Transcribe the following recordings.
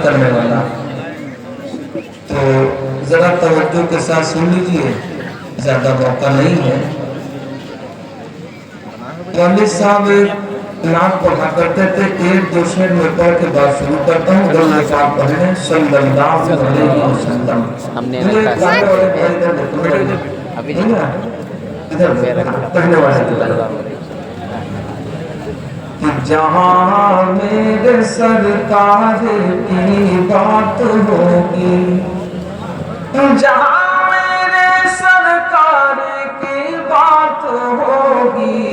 کرنے والا. تو ذرا توجہ کے ساتھ سن لیجیے، زیادہ موقع نہیں ہے. والد صاحب نعت پڑھا کرتے تھے، ایک دو شعر میں پڑھ کے بات شروع کرتا ہوں. درود پاک پڑھیں صلی اللہ علیہ وسلم. پڑھنے والے جہاں میرے سرکار کی بات ہوگی، جہاں میرے سرکار کی بات ہوگی،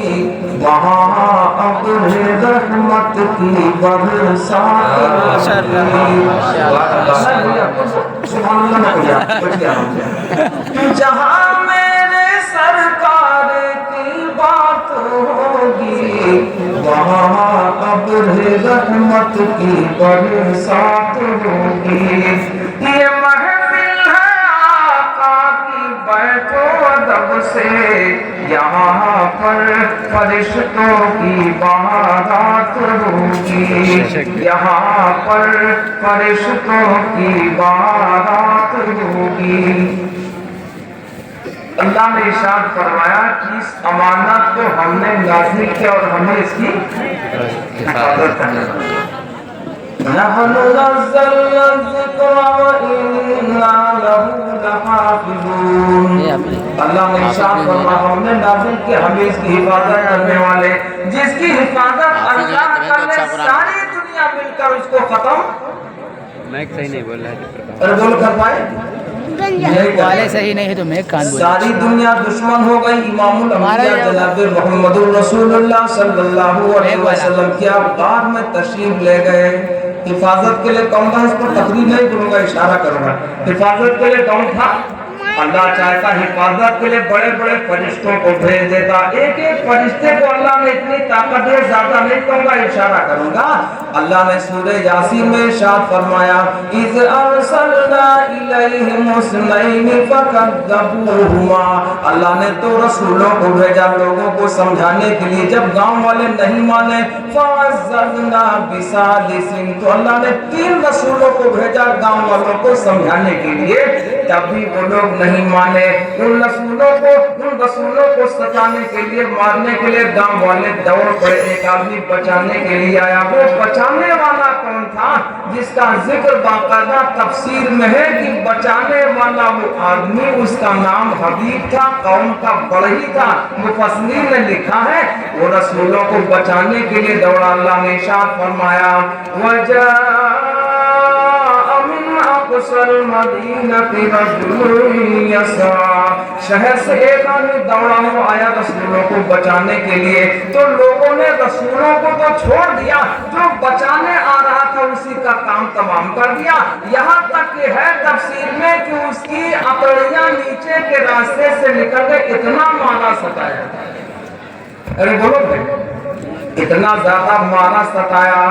وہاں ابر رحمت کی برسات ہوگی. جہاں میرے سرکار کی بات ہوگی، وہاں ابر رحمت کی برسات ہوگی. یہ محفل ہے آقا کی بیت و ادب سے، یہاں پر فرشتوں کی بارات ہوگی، یہاں پر فرشتوں کی بارات ہوگی. اللہ نے ارشاد فرمایا کہ اس امانت کو ہم نے نازل کیا اور ہمیں اس کی حفاظت کرنی ہے. نحن نزلنا الذکر وإنا لہ لحافظون. اللہ نے ارشاد فرمایا ہم نے نازل کیا، ہمیں اس کی حفاظت کرنے والے، جس کی حفاظت اللہ کر لے ساری دنیا مل کر اس کو ختم. میں صحیح نہیں بول رہا تھا. اور بول کر پائے والے صحیح نہیں ہے تو میں کان بول. ساری دنیا دشمن ہو گئی. امام الانبیاء جناب محمد رسول اللہ صلی اللہ علیہ وسلم کے غار میں تشریف لے گئے. حفاظت کے لیے کون تھا؟ اس پر تقریر نہیں کروں گا، اشارہ کروں گا. حفاظت کے لیے کون تھا؟ اللہ چاہتا حفاظت کے لیے بڑے بڑے فرشتوں کو بھیج دیتا. ایک ایک فرشتے کو اللہ نے اتنی طاقت ہے، زیادہ نہیں کہوں گا، اشارہ کروں گا. اللہ نے سورہ یاسین میں ارشاد فرمایا اذ ارسلنا الیہم اثنین فکذبوہما. اللہ نے تو رسولوں کو بھیجا لوگوں کو سمجھانے کے لیے، جب گاؤں والے نہیں مانے فعززنا بثالث، تو اللہ نے 3 رسولوں کو بھیجا گاؤں والوں کو سمجھانے کے لیے، تب بھی وہ لوگ نہیں مانے. ان رسولوں کو ستانے کے لیے، مارنے کے لیے گاؤں والے دوڑ پڑے. ایک آدمی بچانے کے لیے آیا. وہ بچانے والا کون تھا؟ جس کا ذکر باقاعدہ تفسیر میں ہے کہ بچانے والا وہ آدمی، اس کا نام حبیب تھا، قوم کا بڑھئی تھا. مفسرین نے لکھا ہے وہ رسولوں کو بچانے کے لیے دوڑا. اللہ نے ارشاد فرمایا شہر سے ایک آدمی دوڑا ہوا آیا رسولوں کو بچانے کے لیے. تو لوگوں نے رسولوں کو تو چھوڑ دیا، جو بچانے آ رہا تھا اسی کا کام تمام کر دیا. یہاں تک کہ ہے تفسیر میں کہ اس کی اکڑیاں نیچے کے راستے سے نکل گئے. اتنا مارا ستایا. ارے بولو بھائی، اتنا زیادہ مارا ستایا.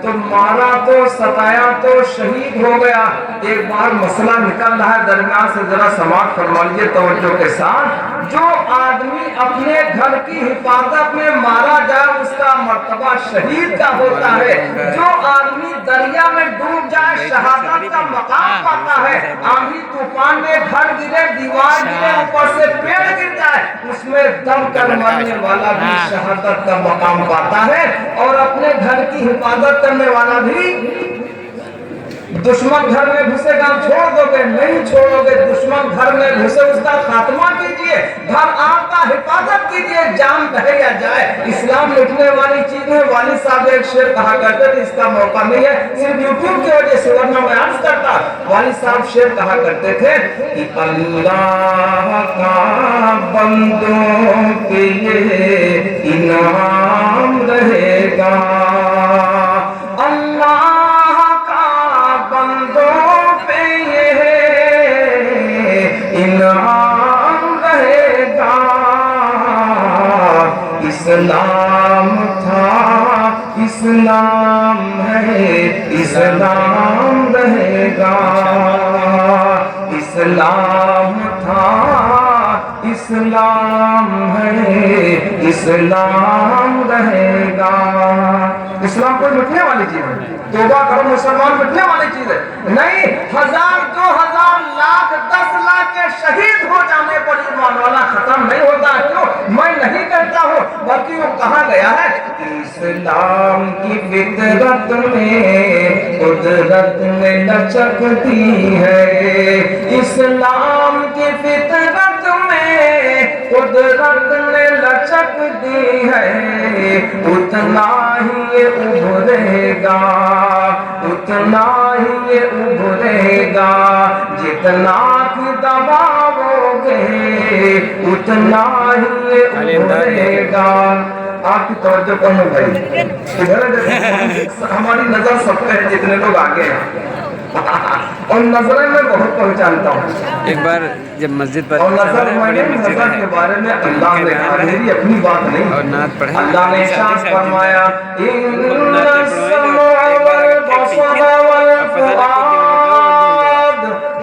تو مارا تو ستایا تو شہید ہو گیا. ایک بار مسئلہ نکل رہا ہے درمیان سے، ذرا سماعت فرما لیجیے توجہ کے ساتھ. جو آدمی اپنے گھر کی حفاظت میں مارا جائے اس کا مرتبہ شہید کا ہوتا ہے. جو آدمی دریا میں ڈوب جائے شہادت کا مقام پاتا ہے. آندھی طوفان میں گھر گرے، دیوار گرے، اوپر سے پیڑ گر جائے، اس میں دم کر مرنے والا بھی شہادت کا مقام پاتا ہے. اور اپنے گھر کی حفاظت کرنے والا بھی. دشمن گھر میں گھسے گا چھوڑ دو گے؟ نہیں چھوڑو گے. دشمن گھر میں گھسے اس کا خاتمہ کیجئے، گھر آپ کا حفاظت کیجئے، جان بہے یا جائے. اسلام لکھنے والی چیز ہے. والد صاحب ایک شعر کہا کرتے تھے، اس کا موقع نہیں ہے صرف یوٹیوب کی وجہ سے، ورنہ میں عرض کرتا. والد صاحب شعر کہا کرتے تھے کہ اللہ کا بندوں کے یہ انعام رہے گا، انعام رہے گا. اسلام تھا، اسلام ہے، اسلام رہے گا. اسلام تھا، اسلام ہے. گئے اسلام رہے گا. اسلام کوئی مٹنے والی چیز ہے؟ توبہ کرو مسلمان مٹنے والی چیز ہے نہیں. 1000 2000 لاکھ 10 لاکھ کے شہید ہو جانے پر ایمان والا ختم نہیں ہوتا. کیوں؟ میں نہیں کہتا ہوں بلکہ وہ کہا گیا ہے اسلام کی فطرت میں قدرت میں لچکتی ہے. اسلام کی فطرت میں قدرت میں لچکتی ہے. اتنا ہی یہ ابھرے گا اتنا ہی یہ ابھرے گا. جتنا کہ دباؤ گے اتنا ہی یہ ابھرے گا. آپ کی توجہ کون ہے بھائی؟ ہماری نظر سب پہ ہے جتنے لوگ آگے ہیں اور نظریں میں بہت پہچانتا ہوں. ایک بار جب مسجد پر اور نظر میں نے نظر کے بارے میں اللہ نے کہا میری اپنی بات نہیں. اور نعت پڑھیں اللہ نے ارشاد فرمایا ان السمع والبصر والفؤاد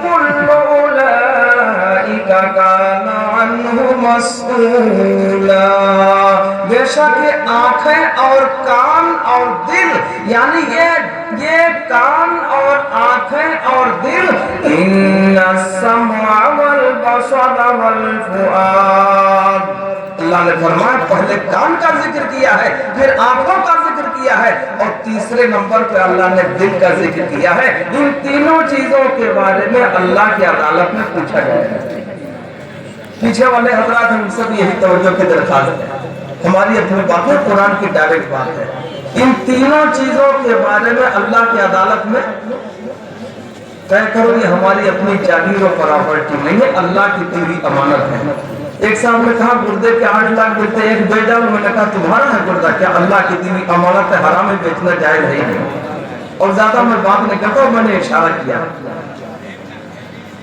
كل اولئک کان عنہ مسئولا. بے شک آنکھیں اور کان اور دل یعنی یہ کان اور آنکھیں اور دل ان السمع والبصر والفؤاد. اللہ نے فرمایا پہلے کان کا ذکر کیا ہے پھر آنکھوں کا ذکر کیا ہے اور تیسرے نمبر پہ اللہ نے دل کا ذکر کیا ہے. ان تینوں چیزوں کے بارے میں اللہ کی عدالت میں پوچھا گیا ہے. پیچھے والے حضرات ہم سب یہی توجہ کی درخواست ہے. ہماری اپنی باتیں قرآن کی ڈائریکٹ بات ہے. ان تینوں چیزوں کے بارے میں اللہ کی عدالت میں طے کرو یہ ہماری اپنی جاگیر و پراپرٹی نہیں ہے اللہ کی دی ہوئی امانت ہے. ایک صاحب نے کہا گردے کے 8 لاکھ ملتے ایک بیچ ڈالو. میں نے کہا تمہارا ہے گردہ کیا اللہ کی دی ہوئی امانت ہے حرام میں بیچنا جائز نہیں. اور زیادہ میں بات نہیں کرتا میں نے اشارہ کیا.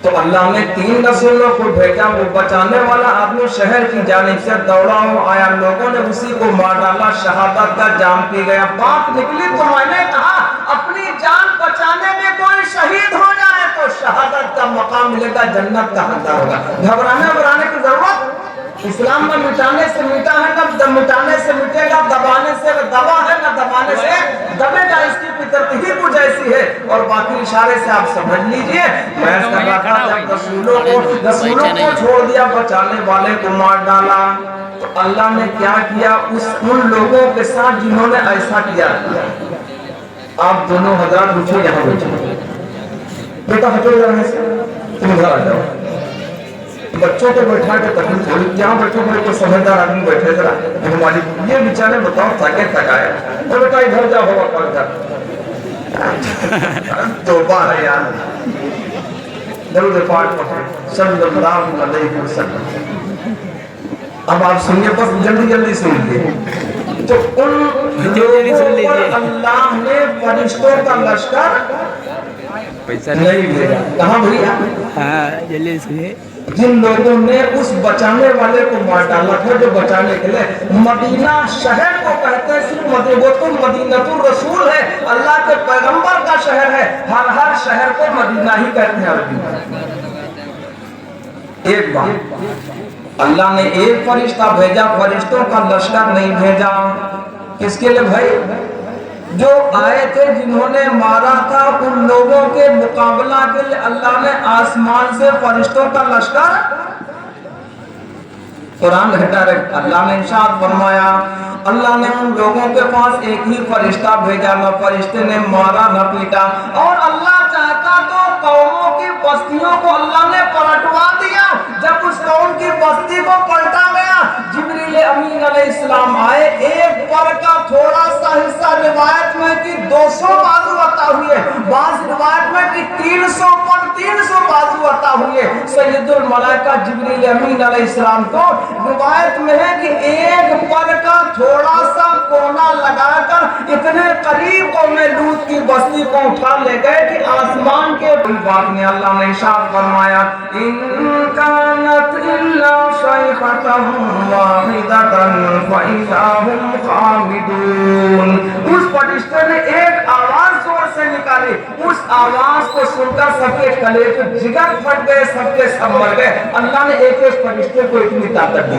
تو اللہ نے 3 رسولوں کو بھیجا. وہ بچانے والا آدمی شہر کی جانب سے دوڑا ہو آیا. لوگوں نے اسی کو مار ڈالا. شہادت کا جام پی گیا. بات نکلی تو میں نے کہا اپنی جان بچانے میں کوئی شہید ہو جائے تو شہادت کا مقام ملے گا جنت کا حقدار ہوگا. گھبرانے کی ضرورت اسلام میں مٹانے سے مٹا ہے نہ مٹانے سے مٹے گا. دبانے سے دبا ہے نہ دبانے سے دبے گا. اس کی فطرت ہی کچھ ایسی ہے. اور باقی اشارے سے آپ سمجھ لیجئے میں کر رہا تھا جب رسولوں کو چھوڑ دیا بچانے والے کو مار ڈالا تو اللہ نے کیا کیا ان لوگوں کے ساتھ جنہوں نے ایسا کیا. آپ دونوں حضرات اٹھو یہاں بیٹھو. بیٹا ہٹو یہاں سے تم ادھر آ جاؤ. بچوں کو بیٹھا کے تکلیف تھوڑی یہاں بیٹھو. میرے کو سمجھدار آدمی بیٹھے ذرا ہماری یہ بیچارے بتاؤ تھکے تھکائے. اور بیٹا ادھر جا ہوا کر ادھر توبہ ہے یار. درود پاک پڑھو صلی اللہ علیہ وسلم. اب آپ سنیے بس جلدی سن لیجیے. تو ان لوگوں پر اللہ نے فرشتوں کا لشکر نہیں بھیجا. کہاں بھیجا؟ ہاں جلدی سنیے. جن لوگوں نے اس بچانے والے کو مار ڈالا تھا جو بچانے کے لیے مدینہ شہر کو کہتے ہیں. صرف وہ تو مدینہ الرسول ہے اللہ کے پیغمبر کا شہر ہے. ہر شہر کو مدینہ ہی کہتے ہیں عربی میں. ایک بات اللہ نے ایک فرشتہ بھیجا. فرشتوں کا لشکر نہیں بھیجا. کس کے لیے بھائی؟ جو آئے تھے جنہوں نے مارا تھا ان لوگوں کے مقابلہ کے لیے اللہ نے آسمان سے فرشتوں کا لشکر قرآن ڈائریکٹ اللہ نے ارشاد فرمایا اللہ نے ان لوگوں کے پاس ایک ہی فرشتہ بھیجا. نہ فرشتے نے مارا نہ پیٹا. اور اللہ چاہتا تو قوموں کی بستیوں کو اللہ نے پلٹوا دیا. جب اس قوم کی بستی کو پلٹا گیا جبریل امین علیہ السلام آئے. ایک پر کا تھوڑا سا حصہ روایت میں کہ 200 بازو عطا ہوئے. بعض روایت میں کہ 300 پر 300 بازو عطا ہوئے. سید الملائکہ جبریل امین علیہ السلام کو روایت میں ہے کہ ایک پر کا تھوڑا سا کونا لگا کر اتنے قریب قوم لوط کی بستی کو اٹھا لے گئے کہ آسمان کے بات میں اللہ نے ارشاد فرمایا ان کانت الا صیحۃ واحدۃ فاذا هم خامدون. اس فرشتے نے ایک آواز زور سے نکالی. اس آواز کو سن کر سب کے کلیجے جگر پھٹ گئے. سب کے سب مر گئے. اللہ نے ایک فرشتے کو اتنی طاقت دی.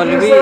300,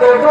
2-2,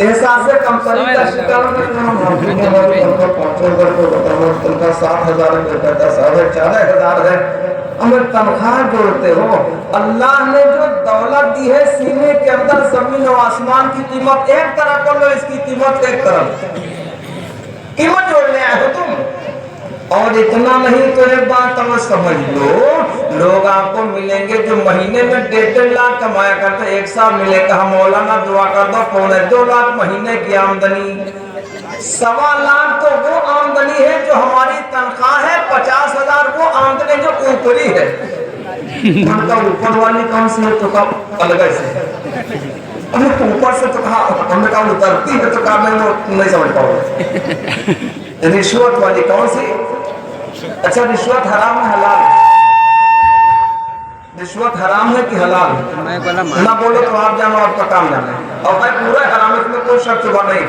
احساس کمتری کا شکار پہنچو گھر کو تنخواہ 7,000 ہے، کہتا 4,500 ہے، ہمیں تنخواہ جوڑتے ہو. اللہ نے جو دولت دی ہے سینے کے اندر زمین و آسمان کی قیمت ایک طرف کر لو، اس کی قیمت ایک طرف، قیمت جوڑنے آئے ہو تم. اور اتنا نہیں تو ایک بات تو سمجھ لو، لوگ آپ کو ملیں گے جو مہینے میں 1.5 لاکھ کمایا کرتے، ایک ساتھ ملے کہا مولانا دعا کر دو 2.5 لاکھ مہینے کی آمدنی. 1.25 لاکھ تو وہ آمدنی ہے جو ہماری تنخواہ ہے، 50,000 وہ آمدنی جو اوپری ہے. من کا اوپر والی کون سی ہے تو کہا الگ سے، ہم نے اوپر سے تو کہا ہم نے کہا اترتی ہے تو کہا میں وہ نہیں سمجھ پاؤں. رشوت والی کون سی؟ اچھا رشوت حرام ہے حلال؟ رشوت حرام ہے کہ حلال؟ نہ بولو تو آپ جانو آپ کا کام جانے، اور بھائی پورا حرام ہے، اس میں کوئی شک شبہ نہیں.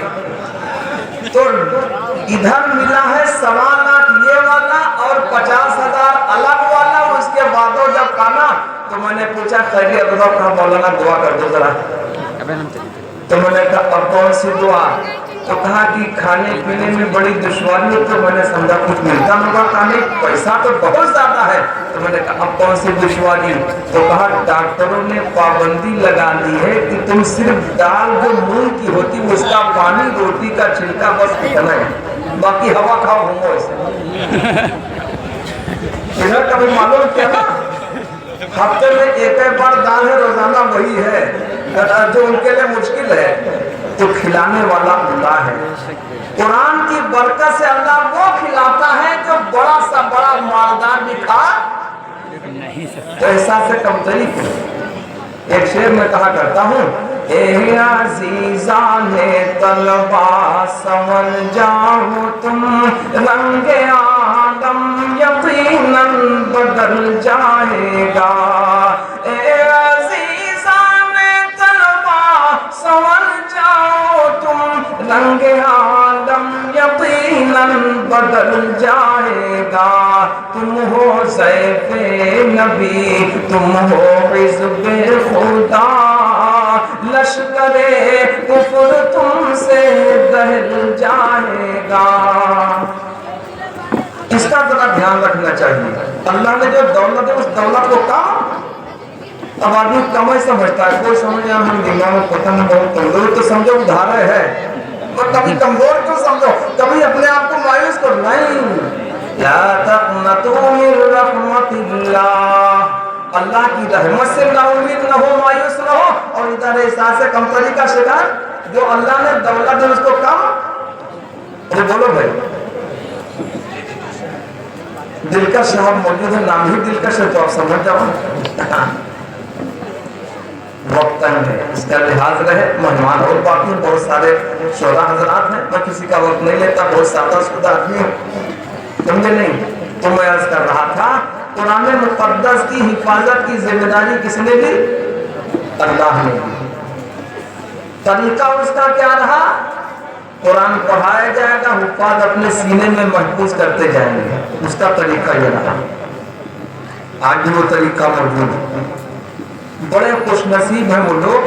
تو ادھر ملا ہے 1.25 لاکھ یہ والا اور 50,000 الگ والا. اس کے بعد جب کھانا تو میں نے پوچھا خیریت بتاؤ، کہا مولانا دعا کر دو ذرا. تو میں نے کہا اب کون سی دعا؟ تو کہا کہ کھانے پینے میں بڑی دشواری ہے. تو میں نے سمجھا کچھ ملتا ہوگا کھانے، پیسہ تو بہت زیادہ ہے. تو میں نے کہا اب کون سی دشواری؟ تو کہا ڈاکٹروں نے پابندی لگا دی ہے کہ تم صرف دال جو مونگ کی ہوتی اس کا پانی، روٹی کا چھلکا بس اتنا ہے، باقی ہوا کھاؤ گھومو اسے. انہیں کبھی معلوم کیا نا ہفتے میں ایک بار دال ہے، روزانہ وہی ہے جو ان کے لیے مشکل ہے. تو کھلانے والا اللہ ہے. قرآن کی برکت سے اللہ وہ کھلاتا ہے جو بڑا سا بڑا مالدار بھی کھا نہیں سکتا. تو احساس کمتری کی ایک شعر میں کہا کرتا ہوں، اے عزیزان طلبا سمجھ جاؤ تم رنگ عالم یقیناً بدل جائے گا. اے عزیزان طلبا سمجھ جاؤ تم رنگ عالم یقیناً بدل جائے گا. تم ہو سیف نبی، تم ہو حزب خدا، لشکر کفر تم سے دہل جائے گا. اس کا ذرا دھیان رکھنا چاہیے. اللہ نے جو دولت ہے اس دولت کو کم، اب آدمی کم ہی سمجھتا ہے. کوئی سمجھا ہم دماغ میں پتہ نہیں بہت کمزور تو سمجھو ادھار ہے، اور کبھی کمزور تو سمجھو، کبھی اپنے آپ کو مایوس کر نہیں. لا تقنطوا من رحمت اللہ، اللہ کی رحمت سے نا امید نہ ہو، مایوس نہ ہو. اور ادھر احساس کمتری کا شکار جو اللہ نے دولت ہے اس کو کم. جو بولو بھائی دلکش صاحب موجود ہے، نام ہی دلکش ہے تو آپ سمجھ جاؤ. وقت ہے اس کا لحاظ رہے. مہمان اور باقی بہت سارے شعراء حضرات ہیں، میں کسی کا وقت نہیں لیتا، بہت سادہ سودہ آدمی ہوں، سمجھے نہیں. تو میں عرض کر رہا تھا قرآن مقدس کی حفاظت کی ذمہ داری کس نے دی؟ اللہ نے دی. طریقہ اس کا کیا رہا؟ قرآن پڑھایا جائے گا، حفاظ اپنے سینے میں محفوظ کرتے جائیں گے. اس کا طریقہ یہ رہا. آج بھی وہ طریقہ موجود ہے. بڑے خوش نصیب ہیں وہ لوگ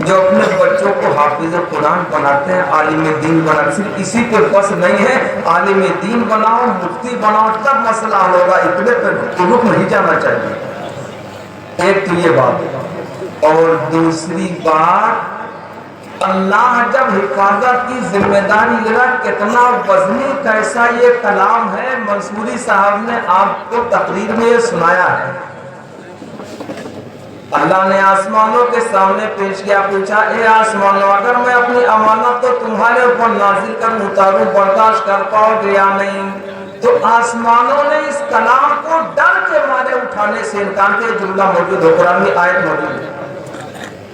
جو اپنے بچوں کو حافظ قرآن بناتے ہیں، عالم دین بناتے ہیں. صرف اسی پہ بس نہیں ہے، عالم دین بناؤ، مفتی بناؤ، تب مسئلہ ہوگا. اتنے پہ رک نہیں جانا چاہیے. ایک تو یہ بات، اور دوسری بات اللہ جب حفاظت کی ذمہ داری لگا، کتنا وزنی کیسا یہ کلام ہے. منصوری صاحب نے آپ کو تقریر میں یہ سنایا ہے. اللہ نے آسمانوں کے سامنے پیش کیا، پوچھا اے آسمانوں اگر میں اپنی امانت تو تمہارے اوپر نازل کروں، اتاروں، برداشت کر پاؤ گے یا نہیں؟ تو آسمانوں نے اس کلام کو ڈر کے مارے اٹھانے سے انکار کیا. جملہ موجود ہے، قرآن میں آیت موجود ہے.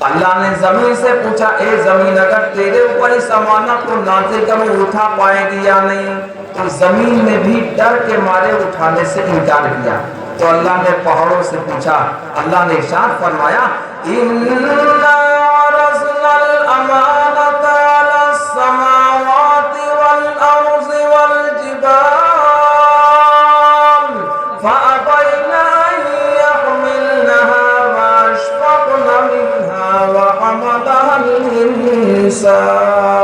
اللہ نے زمین سے پوچھا اے زمین اگر تیرے اوپر اس امانت کو نازل کروں اٹھا پائے گی یا نہیں؟ تو زمین نے بھی ڈر کے مارے اٹھانے سے انکار کیا. تو اللہ نے پہاڑوں سے پوچھا. اللہ نے ارشاد فرمایا اِنَّا عَرَضْنَا الْأَمَانَةَ عَلَى السَّمَاوَاتِ وَالْأَرْضِ وَالْجِبَالِ فَأَبَيْنَ أَن يَحْمِلْنَهَا وَأَشْفَقْنَ مِنْهَا وَحَمَلَهَا الْإِنسَانُ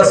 10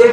1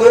2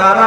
11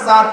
7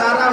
11